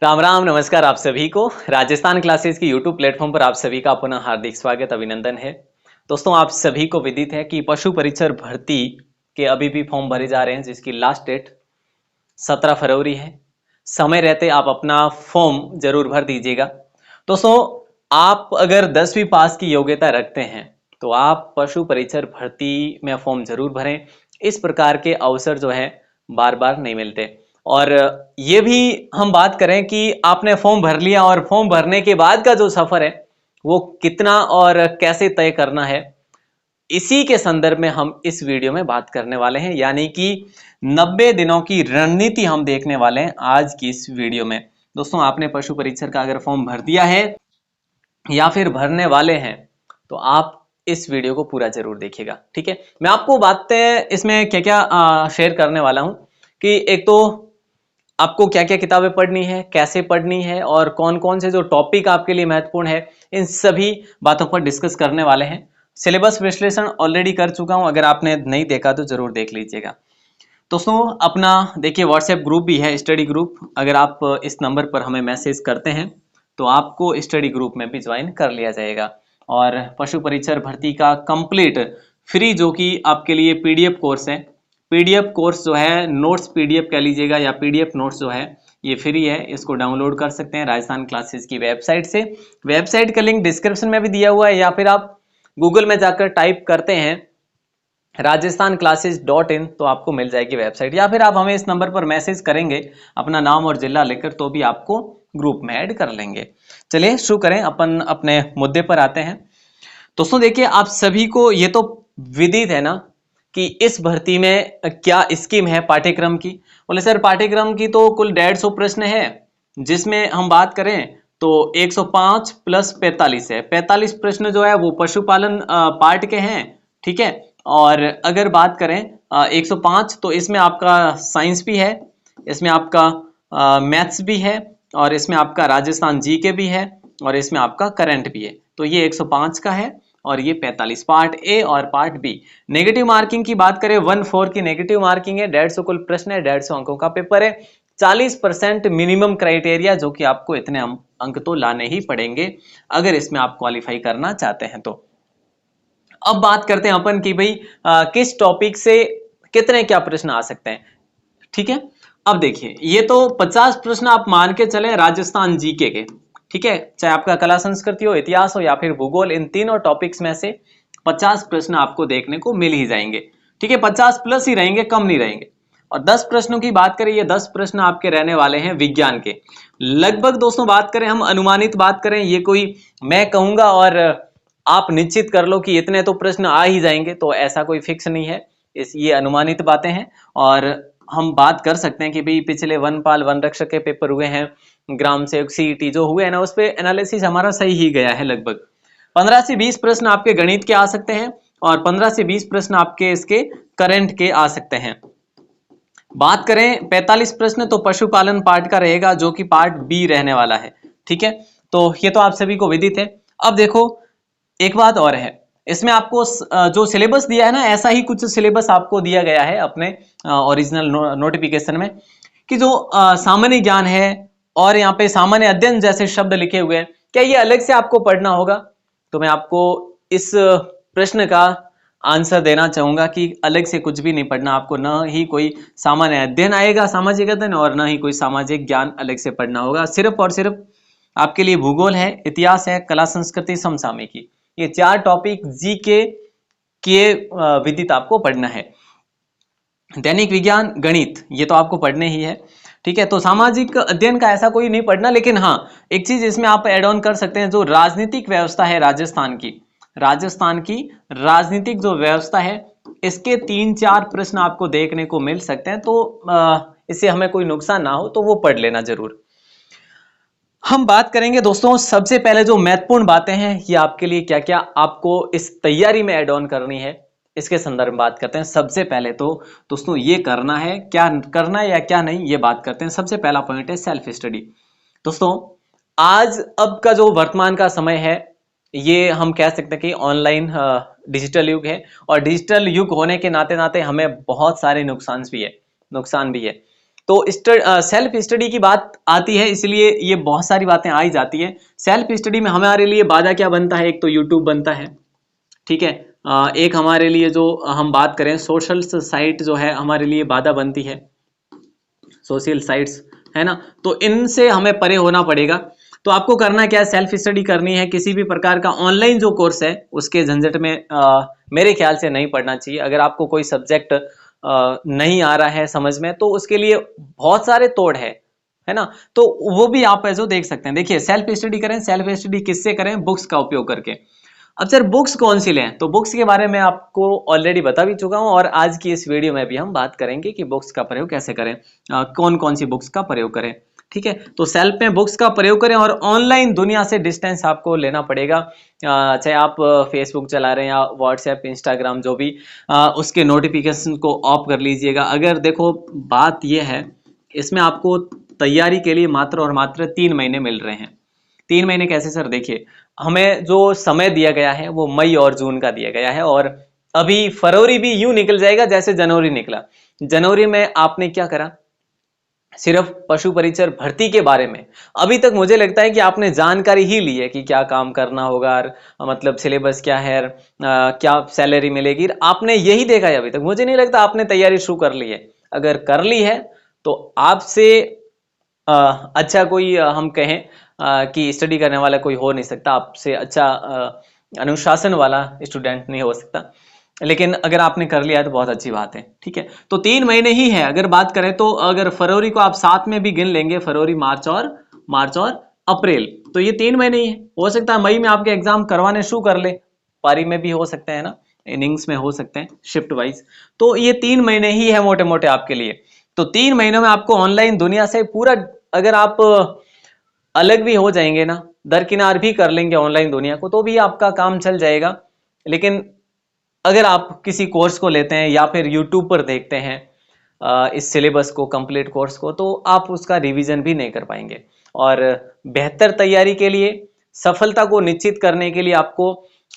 राम राम नमस्कार आप सभी को। राजस्थान क्लासेस की यूट्यूब प्लेटफॉर्म पर आप सभी का पुनः हार्दिक स्वागत अभिनंदन है। दोस्तों, आप सभी को विदित है कि पशु परीक्षर भर्ती के अभी भी फॉर्म भरे जा रहे हैं, जिसकी लास्ट डेट 17 फरवरी है। समय रहते आप अपना फॉर्म जरूर भर दीजिएगा। दोस्तों, आप अगर 10वीं पास की योग्यता रखते हैं तो आप पशु परीक्षर भर्ती में फॉर्म जरूर भरें। इस प्रकार के अवसर जो है बार बार नहीं मिलते। और ये भी हम बात करें कि आपने फॉर्म भर लिया और फॉर्म भरने के बाद का जो सफर है वो कितना और कैसे तय करना है, इसी के संदर्भ में हम इस वीडियो में बात करने वाले हैं। यानी कि 90 दिनों की रणनीति हम देखने वाले हैं आज की इस वीडियो में। दोस्तों, आपने पशु परीक्षर का अगर फॉर्म भर दिया है या फिर भरने वाले हैं तो आप इस वीडियो को पूरा जरूर देखिएगा। ठीक है, मैं आपको बातें इसमें क्या क्या शेयर करने वाला हूं कि एक तो आपको क्या क्या किताबें पढ़नी है, कैसे पढ़नी है और कौन कौन से जो टॉपिक आपके लिए महत्वपूर्ण है, इन सभी बातों पर डिस्कस करने वाले हैं। सिलेबस विश्लेषण ऑलरेडी कर चुका हूं, अगर आपने नहीं देखा तो जरूर देख लीजिएगा। दोस्तों, अपना देखिए व्हाट्सएप ग्रुप भी है, स्टडी ग्रुप। अगर आप इस नंबर पर हमें मैसेज करते हैं तो आपको स्टडी ग्रुप में भी ज्वाइन कर लिया जाएगा। और पशु परीक्षर भर्ती का कंप्लीट फ्री जो कि आपके लिए पीडीएफ कोर्स है, पीडीएफ कोर्स जो है, नोट्स पीडीएफ कह लीजिएगा या पीडीएफ नोट्स जो है, ये फ्री है। इसको डाउनलोड कर सकते हैं राजस्थान क्लासेस की वेबसाइट से। वेबसाइट का लिंक डिस्क्रिप्शन में भी दिया हुआ है, या फिर आप गूगल में जाकर टाइप करते हैं rajasthanclasses.in तो आपको मिल जाएगी वेबसाइट, या फिर आप हमें इस नंबर पर मैसेज करेंगे अपना नाम और जिला लेकर तो भी आपको ग्रुप में ऐड कर लेंगे। चलिए शुरू करें, अपन अपने मुद्दे पर आते हैं। दोस्तों देखिए, आप सभी को ये तो विदित है ना कि इस भर्ती में क्या स्कीम है पाठ्यक्रम की। बोले सर, पाठ्यक्रम की तो कुल 150 प्रश्न है, जिसमें हम बात करें तो 105 प्लस 45 है। 45 प्रश्न जो है वो पशुपालन पार्ट के हैं। ठीक है, और अगर बात करें 105 तो इसमें आपका साइंस भी है, इसमें आपका मैथ्स भी है, और इसमें आपका राजस्थान जीके भी है, और इसमें आपका करंट भी है। तो ये 105 का है और ये 45 पार्ट ए और पार्ट बी। नेगेटिव मार्किंग की बात करें 1/4 की नेगेटिव मार्किंग है, 150 कुल प्रश्न है, 150 अंकों का पेपर है। 40% मिनिमम क्राइटेरिया, जो कि आपको इतने अंक तो लाने ही पड़ेंगे अगर इसमें आप क्वालिफाई करना चाहते हैं तो। अब बात करते हैं अपन कि भाई किस टॉपिक से कितने क्या प्रश्न आ सकते हैं। ठीक है, अब देखिए ये तो 50 प्रश्न आप मान के चले राजस्थान जीके के। ठीक है, चाहे आपका कला संस्कृति हो, इतिहास हो या फिर भूगोल, इन तीनों टॉपिक्स में से 50 प्रश्न आपको देखने को मिल ही जाएंगे। ठीक है, 50 प्लस ही रहेंगे, कम नहीं रहेंगे। और 10 प्रश्नों की बात करें, ये 10 प्रश्न आपके रहने वाले हैं विज्ञान के। लगभग दोस्तों बात करें, हम अनुमानित बात करें, ये कोई मैं कहूंगा और आप निश्चित कर लो कि इतने तो प्रश्न आ ही जाएंगे, तो ऐसा कोई फिक्स नहीं है। ये अनुमानित बातें हैं। और हम बात कर सकते हैं कि भाई पिछले वनपाल वन रक्षक के पेपर हुए हैं, ग्राम सेवक सीईटी जो हुए हैं ना, उस पे एनालिसिस हमारा सही ही गया है। लगभग 15 से 20 प्रश्न आपके गणित के आ सकते हैं और 15 से 20 प्रश्न आपके इसके करंट के आ सकते हैं। बात करें 45 प्रश्न तो पशुपालन पार्ट का रहेगा, जो कि पार्ट बी रहने वाला है। ठीक है, तो ये तो आप सभी को विदित है। अब देखो एक बात और है, इसमें आपको जो सिलेबस दिया है ना, ऐसा ही कुछ सिलेबस आपको दिया गया है अपने ओरिजिनल नोटिफिकेशन में, कि जो सामान्य ज्ञान है और यहाँ पे सामान्य अध्ययन जैसे शब्द लिखे हुए हैं, क्या ये अलग से आपको पढ़ना होगा? तो मैं आपको इस प्रश्न का आंसर देना चाहूंगा कि अलग से कुछ भी नहीं पढ़ना आपको। न ही कोई सामान्य अध्ययन आएगा, सामाजिक अध्ययन, और न ही कोई सामाजिक ज्ञान अलग से पढ़ना होगा। सिर्फ और सिर्फ आपके लिए भूगोल है, इतिहास है, कला संस्कृति, समसामयिकी, ये 4 टॉपिक जीके के विदित आपको पढ़ना है। दैनिक विज्ञान, गणित, ये तो आपको पढ़ने ही है। ठीक है, तो सामाजिक अध्ययन का ऐसा कोई नहीं पढ़ना। लेकिन हाँ, एक चीज इसमें आप ऐड ऑन कर सकते हैं, जो राजनीतिक व्यवस्था है राजस्थान की, राजस्थान की राजनीतिक जो व्यवस्था है, इसके 3-4 प्रश्न आपको देखने को मिल सकते हैं। तो इससे हमें कोई नुकसान ना हो तो वो पढ़ लेना जरूर। हम बात करेंगे दोस्तों, सबसे पहले जो महत्वपूर्ण बातें हैं, ये आपके लिए क्या क्या आपको इस तैयारी में ऐड ऑन करनी है, इसके संदर्भ में बात करते हैं। सबसे पहले तो दोस्तों ये करना है, क्या करना है या क्या नहीं, ये बात करते हैं। सबसे पहला पॉइंट है सेल्फ स्टडी। दोस्तों, आज अब का जो वर्तमान का समय है, ये हम कह सकते हैं कि ऑनलाइन डिजिटल युग है। और डिजिटल युग होने के नाते नाते हमें बहुत सारे नुकसान भी है। तो सेल्फ स्टडी की बात आती है, इसलिए ये बहुत सारी बातें आ ही जाती है। सेल्फ स्टडी में हमारे लिए बाधा क्या बनता है? एक तो यूट्यूब बनता है, ठीक है। एक हमारे लिए जो हम बात करें सोशल साइट जो है हमारे लिए बाधा बनती है, सोशल साइट्स, है ना। तो इनसे हमें परे होना पड़ेगा। तो आपको करना क्या है? सेल्फ स्टडी करनी है। किसी भी प्रकार का ऑनलाइन जो कोर्स है उसके झंझट में मेरे ख्याल से नहीं पढ़ना चाहिए। अगर आपको कोई सब्जेक्ट नहीं आ रहा है समझ में, तो उसके लिए बहुत सारे तोड़ है ना। तो वो भी आप जो देख सकते हैं। देखिए, सेल्फ स्टडी करें, सेल्फ स्टडी किससे करें? बुक्स का उपयोग करके। अब सर बुक्स कौन सी लें? तो बुक्स के बारे में आपको ऑलरेडी बता भी चुका हूं, और आज की इस वीडियो में भी हम बात करेंगे कि बुक्स का प्रयोग कैसे करें, कौन कौन सी बुक्स का प्रयोग करें, ठीक है। तो सेल्फ में बुक्स का प्रयोग करें, और ऑनलाइन दुनिया से डिस्टेंस आपको लेना पड़ेगा। चाहे आप फेसबुक चला रहे हैं या व्हाट्सएप, इंस्टाग्राम, जो भी, उसके नोटिफिकेशन को ऑफ कर लीजिएगा। अगर देखो बात यह है, इसमें आपको तैयारी के लिए मात्र और मात्र 3 महीने मिल रहे हैं। 3 महीने कैसे सर? देखिए, हमें जो समय दिया गया है वो मई और जून का दिया गया है, और अभी फरवरी भी यूं निकल जाएगा जैसे जनवरी निकला। जनवरी में आपने क्या करा? सिर्फ पशु परिचर भर्ती के बारे में अभी तक मुझे लगता है कि आपने जानकारी ही ली है कि क्या काम करना होगा, और मतलब सिलेबस क्या है, क्या सैलरी मिलेगी, आपने यही देखा है अभी तक। मुझे नहीं लगता आपने तैयारी शुरू कर ली है। अगर कर ली है तो आपसे अच्छा कोई हम कहें कि स्टडी करने वाला कोई हो नहीं सकता। आपसे अच्छा अनुशासन वाला स्टूडेंट नहीं हो सकता। लेकिन अगर आपने कर लिया है तो बहुत अच्छी बात है, ठीक है। तो 3 महीने ही है। अगर बात करें तो अगर फरवरी को आप साथ में भी गिन लेंगे, फरवरी, मार्च और अप्रैल, तो ये 3 महीने ही है। हो सकता है मई में आपके एग्जाम करवाने शुरू कर ले, पारी में भी हो सकते हैं ना, इनिंग्स में हो सकते हैं, शिफ्ट वाइज। तो ये 3 महीने ही है मोटे मोटे आपके लिए। तो 3 महीनों में आपको ऑनलाइन दुनिया से पूरा, अगर आप अलग भी हो जाएंगे ना, दरकिनार भी कर लेंगे ऑनलाइन दुनिया को, तो भी आपका काम चल जाएगा। लेकिन अगर आप किसी कोर्स को लेते हैं या फिर यूट्यूब पर देखते हैं इस सिलेबस को, कंप्लीट कोर्स को, तो आप उसका रिवीजन भी नहीं कर पाएंगे। और बेहतर तैयारी के लिए, सफलता को निश्चित करने के लिए आपको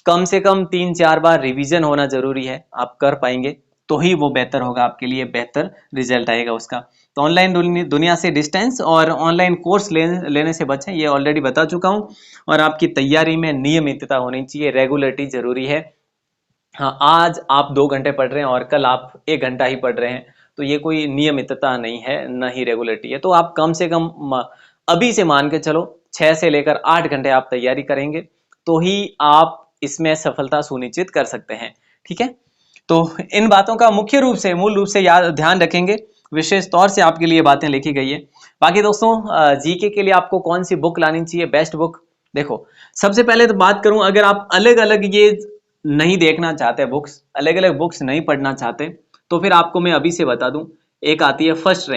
कम से कम 3-4 बार रिवीजन होना जरूरी है। आप कर पाएंगे तो ही वो बेहतर होगा आपके लिए, बेहतर रिजल्ट आएगा उसका। तो ऑनलाइन दुनिया से डिस्टेंस और ऑनलाइन कोर्स लेने से बचें, ये ऑलरेडी बता चुका हूँ। और आपकी तैयारी में नियमितता होनी चाहिए, रेगुलरिटी जरूरी है। हाँ, आज आप 2 घंटे पढ़ रहे हैं और कल आप 1 घंटा ही पढ़ रहे हैं, तो ये कोई नियमितता नहीं है, न ही रेगुलरिटी है। तो आप कम से कम अभी से मान के चलो 6 से लेकर 8 घंटे आप तैयारी करेंगे, तो ही आप इसमें सफलता सुनिश्चित कर सकते हैं, ठीक है। तो इन बातों का मूल रूप से याद ध्यान रखेंगे, विशेष तौर से आपके लिए बातें लिखी गई है। बाकी दोस्तों, जीके के लिए आपको कौन सी बुक लानी चाहिए, बेस्ट बुक? देखो, सबसे पहले तो बात करूं, अगर आप अलग अलग ये नहीं देखना चाहते, बुक्स अलग अलग बुक्स नहीं पढ़ना चाहते, तो फिर आपको मैं अभी से बता दूं। एक आती है फर्स्ट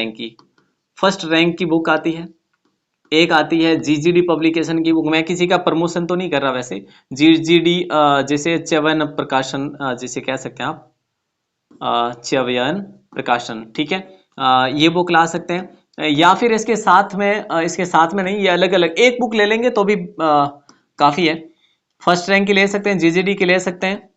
रैंक की बुक आती है। एक आती है जीजीडी पब्लिकेशन की बुक। मैं किसी का प्रमोशन तो नहीं कर रहा वैसे। जीजीडी जैसे च्यवन प्रकाशन, जिसे कह सकते हैं आप, च्यवन प्रकाशन, ठीक है। ये बुक ला सकते हैं, या फिर इसके साथ में नहीं, ये अलग अलग एक बुक ले लेंगे तो भी काफी है। फर्स्ट रैंक की ले सकते हैं, जीजीडी की ले सकते हैं,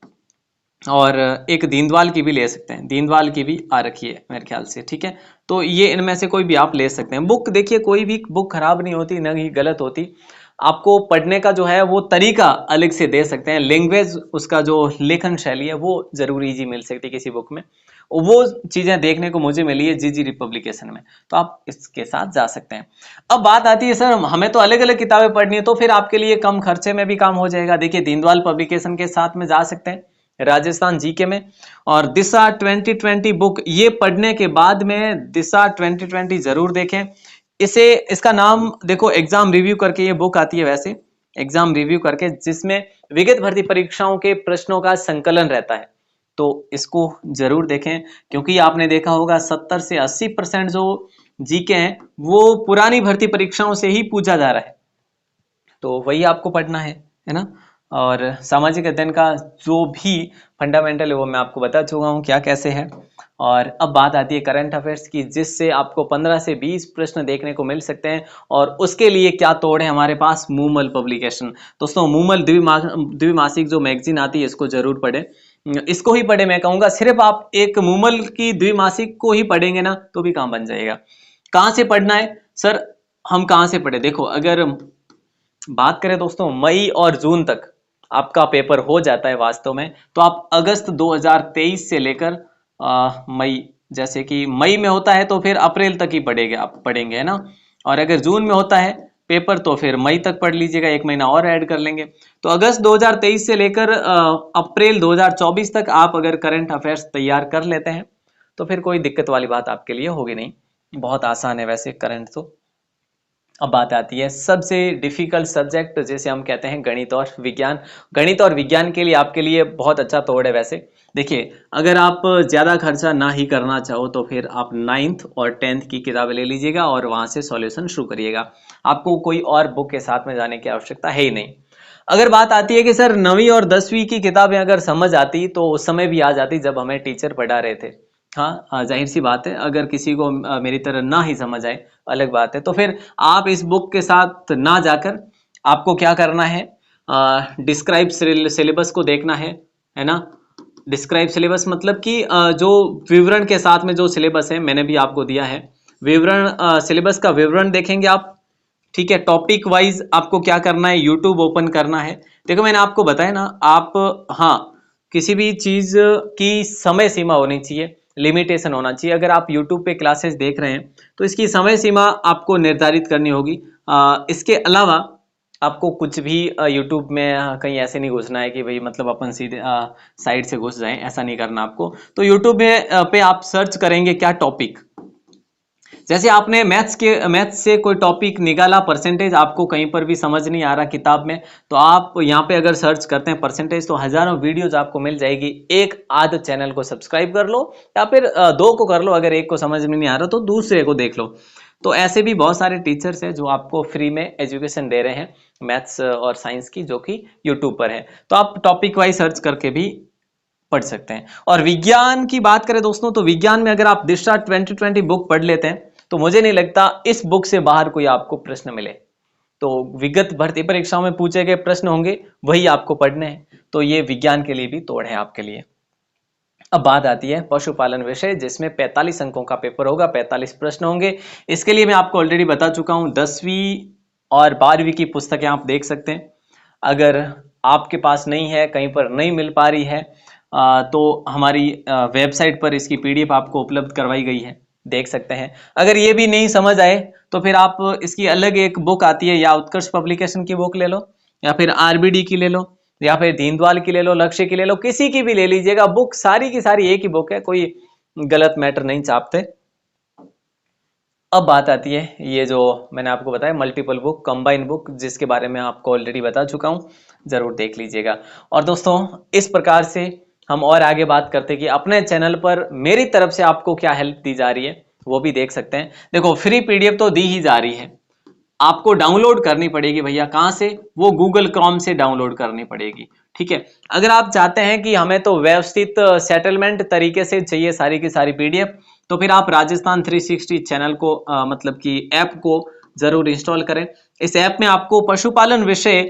और एक दीनदयाल की भी ले सकते हैं। दीनदयाल की भी आ रखी है मेरे ख्याल से, ठीक है। तो ये इनमें से कोई भी आप ले सकते हैं बुक। देखिए, कोई भी बुक खराब नहीं होती, न ही गलत होती। आपको पढ़ने का जो है वो तरीका अलग से दे सकते हैं, लैंग्वेज, उसका जो लेखन शैली है वो जरूर इजी मिल सकती है किसी बुक में। वो चीजें देखने को मुझे मिली है जीजीडी पब्लिकेशन में, तो आप इसके साथ जा सकते हैं। अब बात आती है, सर हमें तो अलग अलग किताबें पढ़नी है, तो फिर आपके लिए कम खर्चे में भी काम हो जाएगा। देखिए, दीनदयाल पब्लिकेशन के साथ में जा सकते हैं, राजस्थान जीके में, और दिशा 2020 बुक, ये पढ़ने के बाद में दिशा 2020 जरूर देखें। इसका नाम देखो, एग्जाम रिव्यू करके ये बुक आती है, वैसे एग्जाम रिव्यू करके, जिसमें विगत भर्ती परीक्षाओं के प्रश्नों का संकलन रहता है। तो इसको जरूर देखें, क्योंकि आपने देखा होगा 70 से 80% जो जीके हैं वो पुरानी भर्ती परीक्षाओं से ही पूछा जा रहा है, तो वही आपको पढ़ना है ना। और सामाजिक अध्ययन का जो भी फंडामेंटल है वो मैं आपको बता चुका हूँ क्या कैसे है। और अब बात आती है करंट अफेयर्स की, जिससे आपको 15 से 20 प्रश्न देखने को मिल सकते हैं, और उसके लिए क्या तोड़ है हमारे पास, मूमल पब्लिकेशन। दोस्तों, मूमल द्विमासिक जो मैगजीन आती है, इसको जरूर पढ़ें, इसको ही पढ़े। मैं कहूँगा सिर्फ आप एक मूमल की द्विमासिक को ही पढ़ेंगे ना तो भी काम बन जाएगा। कहाँ से पढ़ना है सर? हम कहाँ से पढ़े? देखो अगर बात करें दोस्तों मई और जून तक आपका पेपर हो जाता है वास्तव में, तो आप अगस्त 2023 से लेकर मई, जैसे कि मई में होता है तो फिर अप्रैल तक ही पढ़ेंगे, आप पढ़ेंगे है ना। और अगर जून में होता है पेपर तो फिर मई तक पढ़ लीजिएगा, एक महीना और ऐड कर लेंगे। तो अगस्त 2023 से लेकर अप्रैल 2024 तक आप अगर करंट अफेयर्स तैयार कर लेते हैं तो फिर कोई दिक्कत वाली बात आपके लिए होगी नहीं, बहुत आसान है वैसे करंट तो। अब बात आती है सबसे डिफिकल्ट सब्जेक्ट जिसे हम कहते हैं गणित और विज्ञान। गणित और विज्ञान के लिए आपके लिए बहुत अच्छा तोड़ है वैसे। देखिए अगर आप ज़्यादा खर्चा ना ही करना चाहो तो फिर आप 9th और 10th की किताबें ले लीजिएगा और वहाँ से सॉल्यूशन शुरू करिएगा। आपको कोई और बुक के साथ में जाने की आवश्यकता है ही नहीं। अगर बात आती है कि सर 9वीं और 10वीं की किताबें अगर समझ आती तो उस समय भी आ जाती जब हमें टीचर पढ़ा रहे थे। हाँ जाहिर सी बात है, अगर किसी को मेरी तरह ना ही समझ आए अलग बात है, तो फिर आप इस बुक के साथ ना जाकर आपको क्या करना है, डिस्क्राइब सिलेबस को देखना है ना। डिस्क्राइब सिलेबस मतलब कि जो विवरण के साथ में जो सिलेबस है मैंने भी आपको दिया है, विवरण सिलेबस का विवरण देखेंगे आप। ठीक है, टॉपिक वाइज आपको क्या करना है, यूट्यूब ओपन करना है। देखो मैंने आपको बताया ना, आप हाँ किसी भी चीज की समय सीमा होनी चाहिए, लिमिटेशन होना चाहिए। अगर आप यूट्यूब पे क्लासेस देख रहे हैं तो इसकी समय सीमा आपको निर्धारित करनी होगी। इसके अलावा आपको कुछ भी यूट्यूब में कहीं ऐसे नहीं घुसना है कि भाई मतलब अपन सीधे साइड से घुस जाएं, ऐसा नहीं करना आपको। तो यूट्यूब में पे आप सर्च करेंगे क्या टॉपिक, जैसे आपने मैथ्स से कोई टॉपिक निकाला, परसेंटेज आपको कहीं पर भी समझ नहीं आ रहा किताब में, तो आप यहाँ पे अगर सर्च करते हैं परसेंटेज तो हजारों वीडियोज आपको मिल जाएगी। एक आध चैनल को सब्सक्राइब कर लो या फिर दो को कर लो, अगर एक को समझ में नहीं आ रहा तो दूसरे को देख लो। तो ऐसे भी बहुत सारे टीचर्स हैं जो आपको फ्री में एजुकेशन दे रहे हैं मैथ्स और साइंस की, जो कि यूट्यूब पर है। तो आप टॉपिक वाइज सर्च करके भी पढ़ सकते हैं। और विज्ञान की बात करें दोस्तों, तो विज्ञान में अगर आप दिशा 2020 बुक पढ़ लेते हैं तो मुझे नहीं लगता इस बुक से बाहर कोई आपको प्रश्न मिले। तो विगत भर्ती परीक्षाओं में पूछे गए प्रश्न होंगे वही आपको पढ़ने हैं, तो ये विज्ञान के लिए भी तोड़ है आपके लिए। अब बात आती है पशुपालन विषय, जिसमें 45 अंकों का पेपर होगा, 45 प्रश्न होंगे। इसके लिए मैं आपको ऑलरेडी बता चुका हूं, 10वीं और 12वीं की पुस्तकें आप देख सकते हैं। अगर आपके पास नहीं है, कहीं पर नहीं मिल पा रही है, तो हमारी वेबसाइट पर इसकी पीडीएफ आपको उपलब्ध करवाई गई है, देख सकते हैं। अगर ये भी नहीं समझ आए तो फिर आप इसकी अलग एक बुक आती है, या उत्कर्ष पब्लिकेशन की बुक ले लो, या फिर आरबीडी की ले लो, या फिर दीनदयाल की ले लो, लक्ष्य की ले लो, किसी की भी ले लीजिएगा। बुक सारी की सारी एक ही बुक है, कोई गलत मैटर नहीं चापते। अब बात आती है ये जो मैंने आपको बताया मल्टीपल बुक, कंबाइन बुक, जिसके बारे में आपको ऑलरेडी बता चुका हूं, जरूर देख लीजिएगा। और दोस्तों इस प्रकार से हम और आगे बात करते हैं कि अपने चैनल पर मेरी तरफ से आपको क्या हेल्प दी जा रही है, वो भी देख सकते हैं। देखो फ्री पीडीएफ तो दी ही जा रही है, आपको डाउनलोड करनी पड़ेगी भैया। कहां से? वो गूगल क्रोम से डाउनलोड करनी पड़ेगी। ठीक है, अगर आप चाहते हैं कि हमें तो व्यवस्थित सेटलमेंट तरीके से चाहिए सारी की सारी पीडीएफ, तो फिर आप राजस्थान 360 चैनल को मतलब कि ऐप को जरूर इंस्टॉल करें। इस ऐप में आपको पशुपालन विषय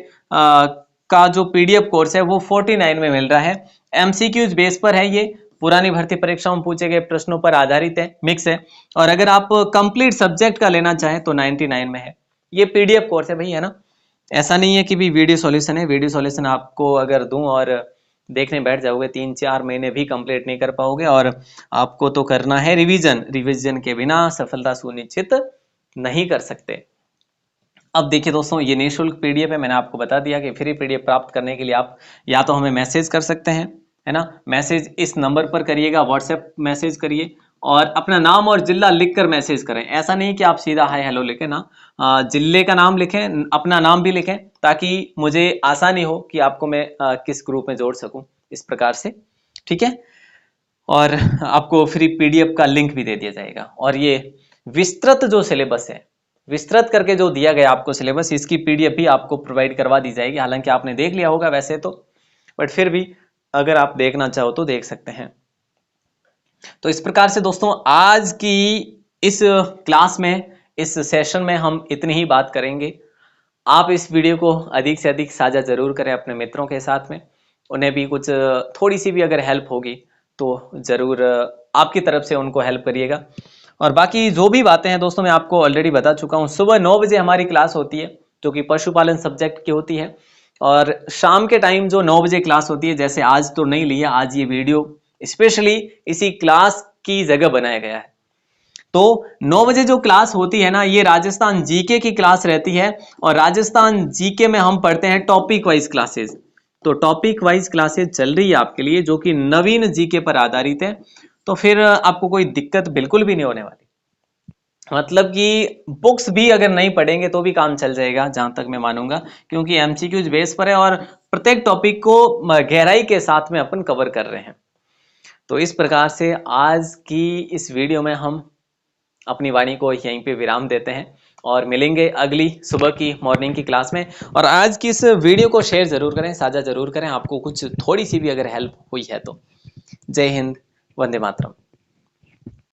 का जो पीडीएफ कोर्स है वो 49 में मिल रहा है। एमसीक्यूज बेस पर है, ये पुरानी भर्ती परीक्षाओं में पूछे गए प्रश्नों पर आधारित है, मिक्स है। और अगर आप कंप्लीट सब्जेक्ट का लेना चाहें तो 99 में है। ये पीडीएफ कोर्स है भाई, है ना। ऐसा नहीं है कि भी वीडियो सॉल्यूशन है। वीडियो सॉल्यूशन आपको अगर दूं और देखने बैठ जाओगे 3-4 महीने भी कंप्लीट नहीं कर पाओगे, और आपको तो करना है रिवीजन। रिवीजन के बिना सफलता सुनिश्चित नहीं कर सकते। अब देखिए दोस्तों, ये निःशुल्क पीडीएफ है, मैंने आपको बता दिया कि फ्री पीडीएफ प्राप्त करने के लिए आप या तो हमें मैसेज कर सकते हैं, है ना। मैसेज इस नंबर पर करिएगा, व्हाट्सएप मैसेज करिए और अपना नाम और जिला लिखकर मैसेज करें। ऐसा नहीं कि आप सीधा हाय हेलो लिखें ना, जिले का नाम लिखें, अपना नाम भी लिखें, ताकि मुझे आसानी हो कि आपको मैं किस ग्रुप में जोड़ सकूं, इस प्रकार से। ठीक है, और आपको फ्री पीडीएफ का लिंक भी दे दिया जाएगा। और ये विस्तृत जो सिलेबस है, विस्तृत करके जो दिया गया आपको सिलेबस, इसकी पीडीएफ भी आपको प्रोवाइड करवा दी जाएगी। हालांकि आपने देख लिया होगा वैसे तो, बट फिर भी अगर आप देखना चाहो तो देख सकते हैं। तो इस प्रकार से दोस्तों आज की इस क्लास में, इस सेशन में हम इतनी ही बात करेंगे। आप इस वीडियो को अधिक से अधिक साझा जरूर करें अपने मित्रों के साथ में, उन्हें भी कुछ थोड़ी सी भी अगर हेल्प होगी तो जरूर आपकी तरफ से उनको हेल्प करिएगा। और बाकी जो भी बातें हैं दोस्तों मैं आपको ऑलरेडी बता चुका हूँ। सुबह 9 बजे हमारी क्लास होती है जो कि पशुपालन सब्जेक्ट की होती है, और शाम के टाइम जो 9 बजे क्लास होती है, जैसे आज तो नहीं लिया, आज ये वीडियो स्पेशली इसी क्लास की जगह बनाया गया है। तो 9 बजे जो क्लास होती है ना, ये राजस्थान जीके की क्लास रहती है, और राजस्थान जीके में हम पढ़ते हैं टॉपिक वाइज क्लासेस। तो टॉपिक वाइज क्लासेस चल रही है आपके लिए जो कि नवीन जीके पर आधारित है, तो फिर आपको कोई दिक्कत बिल्कुल भी नहीं होने वाली। मतलब कि बुक्स भी अगर नहीं पढ़ेंगे तो भी काम चल जाएगा, जहां तक मैं मानूंगा, क्योंकि एमसीक्यूज बेस पर है और प्रत्येक टॉपिक को गहराई के साथ में अपन कवर कर रहे हैं। तो इस प्रकार से आज की इस वीडियो में हम अपनी वाणी को यहीं पे विराम देते हैं और मिलेंगे अगली सुबह की मॉर्निंग की क्लास में। और आज की इस वीडियो को शेयर जरूर करें, साझा जरूर करें, आपको कुछ थोड़ी सी भी अगर हेल्प हुई है तो। जय हिंद, वंदे मातरम।